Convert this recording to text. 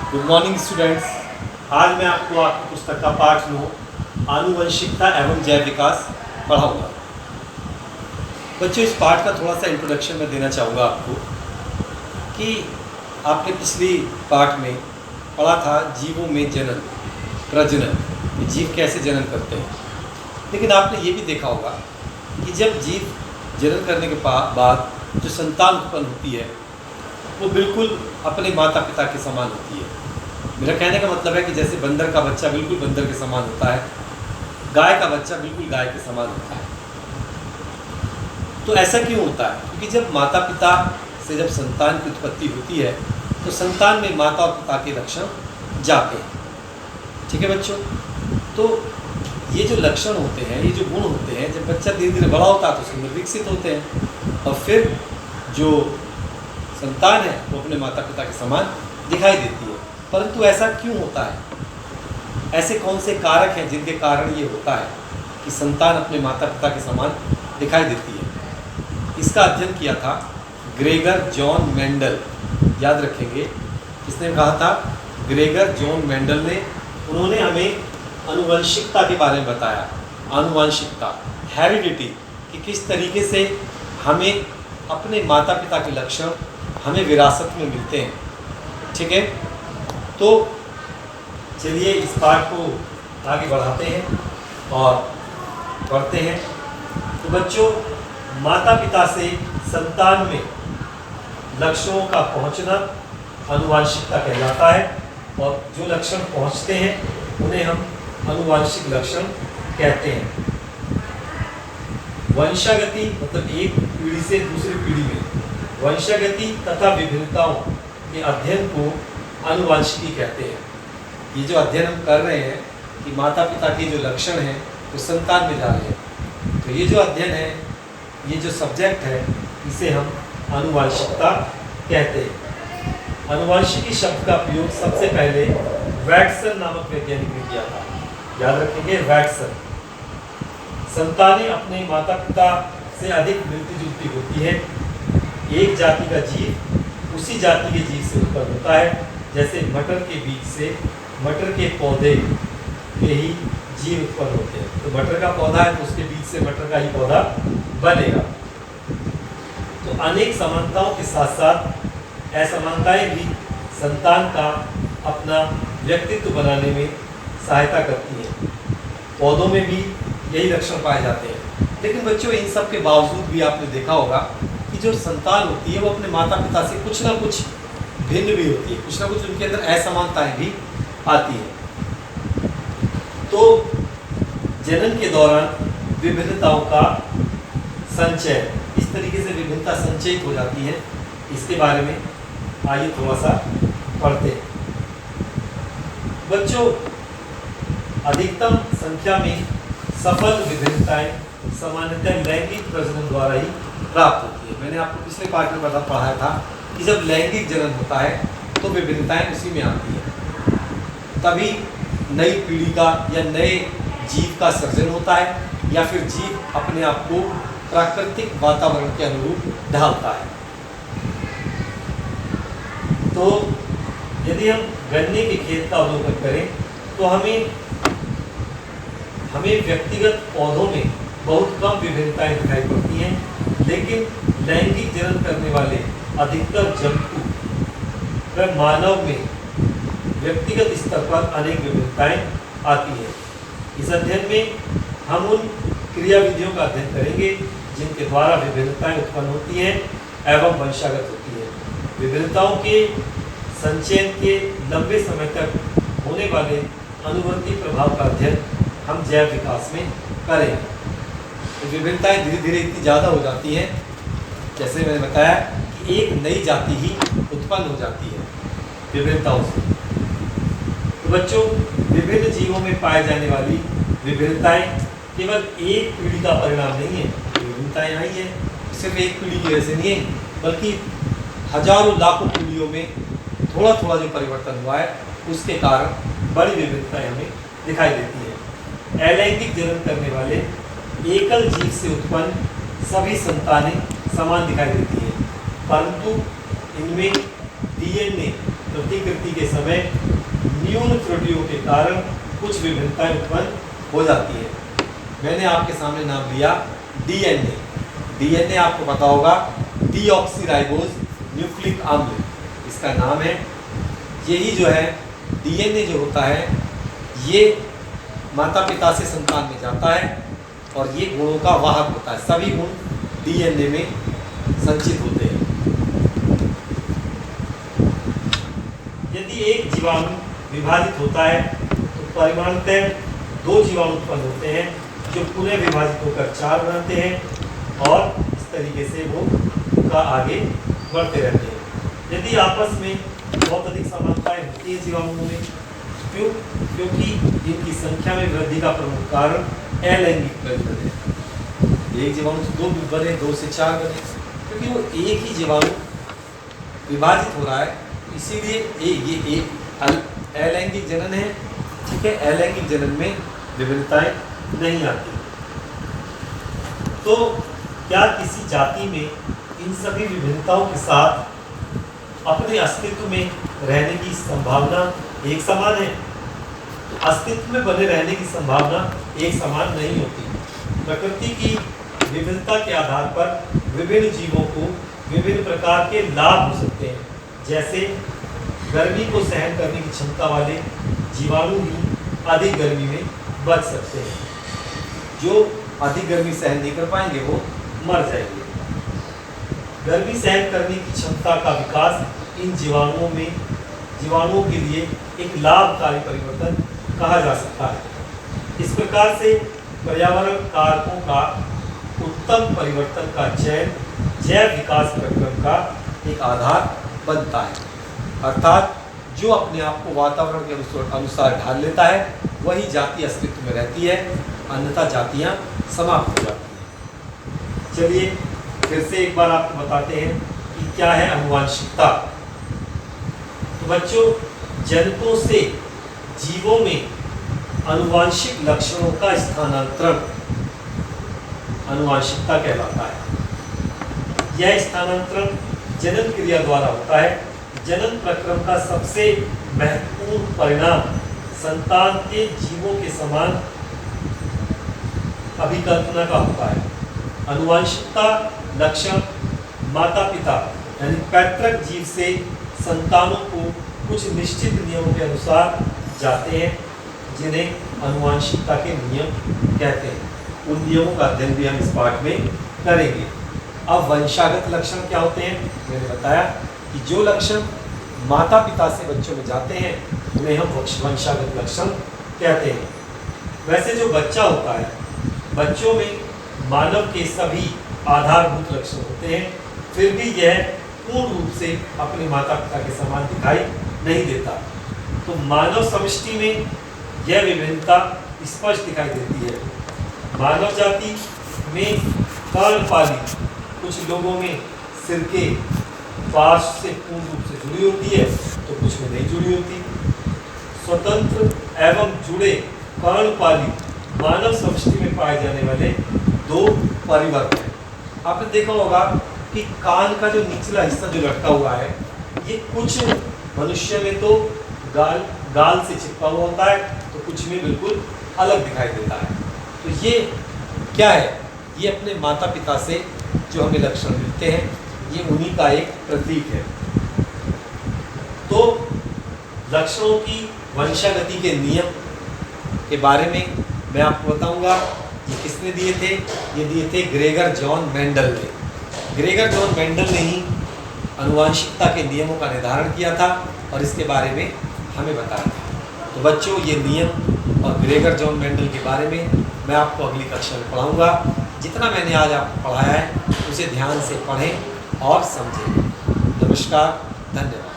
Good morning students. आज मैं आपको आपकी पुस्तक का पाठ 9 आनुवंशिकता एवं जैव विकास पढ़ाऊंगा। बच्चों, इस पाठ का थोड़ा सा इंट्रोडक्शन मैं देना चाहूँगा आपको कि आपने पिछली पाठ में पढ़ा था जीवों में जनन प्रजनन, जीव कैसे जनन करते हैं। लेकिन आपने ये भी देखा होगा कि जब जीव जनन करने के बाद जो संतान उत्पन्न होती है वो बिल्कुल अपने माता पिता के समान होती है। मेरा कहने का मतलब है कि जैसे बंदर का बच्चा बिल्कुल बंदर के समान होता है, गाय का बच्चा बिल्कुल गाय के समान होता है। तो ऐसा क्यों होता है? क्योंकि जब माता पिता से जब संतान की उत्पत्ति होती है तो संतान में माता और पिता के लक्षण जाते हैं। ठीक है बच्चों, तो ये जो लक्षण होते हैं, ये जो गुण होते हैं, जब बच्चा धीरे धीरे बड़ा होता है तो उसके अंदर विकसित होते हैं और फिर जो संतान है वो अपने माता पिता के समान दिखाई देती है। परंतु ऐसा क्यों होता है? ऐसे कौन से कारक हैं जिनके कारण ये होता है कि संतान अपने माता पिता के समान दिखाई देती है? इसका अध्ययन किया था ग्रेगर जॉन मेंडल। याद रखेंगे, किसने कहा था? ग्रेगर जॉन मेंडल ने। उन्होंने हमें आनुवंशिकता के बारे में बताया। आनुवंशिकता, हेरिडिटी, कि किस तरीके से हमें अपने माता पिता के लक्षण हमें विरासत में मिलते हैं। ठीक है, तो चलिए इस पाठ को आगे बढ़ाते हैं और पढ़ते हैं। तो बच्चों, माता पिता से संतान में लक्षणों का पहुंचना आनुवंशिकता कहलाता है और जो लक्षण पहुंचते हैं उन्हें हम आनुवंशिक लक्षण कहते हैं। वंशागति मतलब एक पीढ़ी से दूसरी पीढ़ी में वंशागति तथा विभिन्नताओं के अध्ययन को आनुवंशिकी कहते हैं। ये जो अध्ययन हम कर रहे हैं कि माता पिता के जो लक्षण हैं वो संतान में जा रहे हैं, तो ये जो अध्ययन है, ये जो सब्जेक्ट है, इसे हम आनुवंशिकता कहते हैं। आनुवंशिकी शब्द का प्रयोग सबसे पहले वैटसन नामक वैज्ञानिक ने किया था। याद रखेंगे, वैटसन। संतानें अपने माता पिता से अधिक मिलती जुलती होती है। एक जाति का जीव उसी जाति के जीव से उत्पन्न होता है। जैसे मटर के बीज से मटर के पौधे के ही जीव उत्पन्न होते हैं। तो मटर का पौधा है तो उसके बीज से मटर का ही पौधा बनेगा। तो अनेक समानताओं के साथ साथ असमानताएं भी संतान का अपना व्यक्तित्व बनाने में सहायता करती हैं। पौधों में भी यही लक्षण पाए जाते हैं। लेकिन बच्चों, इन सब के बावजूद भी आपने देखा होगा कि जो संतान होती है वो अपने माता पिता से कुछ ना कुछ भिन्न भी होती है, कुछ ना कुछ उनके अंदर असमानताएं भी आती हैं। तो जनन के दौरान विभिन्नताओं का संचय, इस तरीके से विभिन्नता संचयित हो जाती है। इसके बारे में आइए थोड़ा सा पढ़ते हैं। बच्चों, अधिकतम संख्या में सफल विभिन्नताएं सामान्यतः लैंगिक प्रजनन द्वारा ही प्राप्त होती है। मैंने आपको पिछले पाठ में पढ़ाया था कि जब लैंगिक जनन होता है तो विभिन्नताएं उसी में आती है। तभी नई पीढ़ी का या नए जीव का सृजन होता है या फिर जीव अपने आप को प्राकृतिक वातावरण के अनुरूप ढालता है। तो यदि हम गन्ने के खेत का अवलोकन करें तो हमें व्यक्तिगत पौधों में बहुत कम विभिन्नताएं दिखाई पड़ती हैं। लेकिन लैंगिक जनन करने वाले अधिकतर जंतु व मानव में व्यक्तिगत स्तर पर अनेक विभिन्नताएं आती हैं। इस अध्ययन में हम उन क्रिया विधियों का अध्ययन करेंगे जिनके द्वारा विभिन्नताएं उत्पन्न होती हैं एवं वंशागत होती है। विभिन्नताओं के संचयन के लंबे समय तक होने वाले अनुवर्ती प्रभाव का अध्ययन हम जैव विकास में करेंगे। तो विभिन्नताएं धीरे धीरे इतनी ज़्यादा हो जाती हैं, जैसे मैंने बताया कि एक नई जाति ही उत्पन्न हो जाती है विभिन्नताओं से। तो बच्चों, विभिन्न जीवों में पाए जाने वाली विभिन्नताएं केवल एक पीढ़ी का परिणाम नहीं है। विभिन्नताएं आई है सिर्फ एक पीढ़ी की वजह से नहीं है, बल्कि हजारों लाखों पीढ़ियों में थोड़ा थोड़ा जो परिवर्तन हुआ है उसके कारण बड़ी विभिन्नताएं हमें दिखाई देती है। अलैंगिक जनन करने वाले एकल जीव से उत्पन्न सभी संतानें समान दिखाई देती है, परंतु इनमें डीएनए प्रतिकृति के समय न्यून त्रुटियों के कारण कुछ विभिन्नताएं उत्पन्न हो जाती है। मैंने आपके सामने नाम लिया डीएनए। डीएनए आपको पता होगा डीऑक्सीराइबोज न्यूक्लिक अम्ल इसका नाम है। यही जो है डीएनए जो होता है ये माता पिता से संतान में जाता है और ये गुणों का वाहक होता है। सभी गुण डीएनए में संचित होते हैं। यदि एक जीवाणु विभाजित होता है तो परिमाणतः 2 जीवाणु उत्पन्न होते हैं जो पुनः विभाजित होकर 4 बनाते हैं और इस तरीके से वो का आगे बढ़ते रहते हैं। यदि आपस में बहुत अधिक समानताएं होती है जीवाणुओं में, क्योंकि इनकी संख्या में वृद्धि का प्रमुख कारण अलैंगिक प्रजनन है। एक जीवाणु से 2 बने, 2 से 4 बने, क्योंकि वो एक ही जीवाणु विभाजित हो रहा है, इसीलिए ये अलैंगिक जनन है। ठीक है, अलैंगिक जनन में विभिन्नताएं नहीं आती। तो क्या किसी जाति में इन सभी विभिन्नताओं के साथ अपने अस्तित्व में रहने की संभावना एक समान है? तो अस्तित्व में बने रहने की संभावना एक समान नहीं होती। प्रकृति की विभिन्नता के आधार पर विभिन्न जीवों को विभिन्न प्रकार के लाभ हो सकते हैं। जैसे गर्मी को सहन करने की क्षमता वाले जीवाणु ही अधिक गर्मी में बच सकते हैं। जो अधिक गर्मी सहन नहीं कर पाएंगे वो मर जाएंगे। गर्मी सहन करने की क्षमता का विकास इन जीवाणुओं के लिए एक लाभकारी परिवर्तन कहा जा सकता है। इस प्रकार से पर्यावरण कारकों का उत्तम परिवर्तन का चयन जैव विकास प्रक्रम का एक आधार बनता है। अर्थात जो अपने आप को वातावरण के अनुसार ढाल लेता है वही जाति अस्तित्व में रहती है, अन्यथा जातियां समाप्त हो जाती हैं। चलिए फिर से एक बार आपको बताते हैं कि क्या है आनुवांशिकता। तो बच्चों, जंतुओं से जीवों में आनुवांशिक लक्षणों का स्थानांतरण आनुवांशिकता कहलाता है। यह स्थानांतरण जनन क्रिया द्वारा होता है। जनन प्रक्रम का सबसे महत्वपूर्ण परिणाम संतान के जीवों के समान अभिकल्पना का होता है। आनुवांशिकता लक्षण माता पिता यानी पैतृक जीव से संतानों को कुछ निश्चित नियमों के अनुसार जाते हैं, जिन्हें आनुवांशिकता के नियम कहते हैं। उन नियमों का अध्ययन भी हम इस पाठ में करेंगे। अब वंशागत लक्षण क्या होते हैं? मैंने बताया कि जो लक्षण माता पिता से बच्चों में जाते हैं उन्हें हम वंशागत लक्षण कहते हैं। वैसे जो बच्चा होता है, बच्चों में मानव के सभी आधारभूत लक्षण होते हैं, फिर भी यह पूर्ण रूप से अपने माता पिता के समान दिखाई नहीं देता। तो मानव समष्टि में यह विभिन्नता स्पष्ट दिखाई देती है। मानव जाति में कर्णपाली कुछ लोगों में सिर के पार्श्व से पूर्ण रूप से जुड़ी होती है तो कुछ में नहीं जुड़ी होती। स्वतंत्र एवं जुड़े कर्णपाली मानव समष्टि में पाए जाने वाले 2 परिवर्त हैं। आपने देखा होगा कि कान का जो निचला हिस्सा जो लटका हुआ है, ये कुछ मनुष्य में तो गाल से चिपका हुआ होता है, तो कुछ में बिल्कुल अलग दिखाई देता है। तो ये क्या है? ये अपने माता पिता से जो हमें लक्षण मिलते हैं, ये उन्हीं का एक प्रतीक है। तो लक्षणों की वंशागति के नियम के बारे में मैं आपको बताऊंगा। ये किसने दिए थे? ये दिए थे ग्रेगर जॉन मेंडल ने। ग्रेगर जॉन मेंडल ने ही आनुवांशिकता के नियमों का निर्धारण किया था और इसके बारे में हमें बताया था। तो बच्चों, ये नियम और ग्रेगर जॉन मेंडल के बारे में मैं आपको अगली कक्षा में पढ़ाऊंगा। जितना मैंने आज आपको पढ़ाया है उसे ध्यान से पढ़ें और समझें। नमस्कार, धन्यवाद।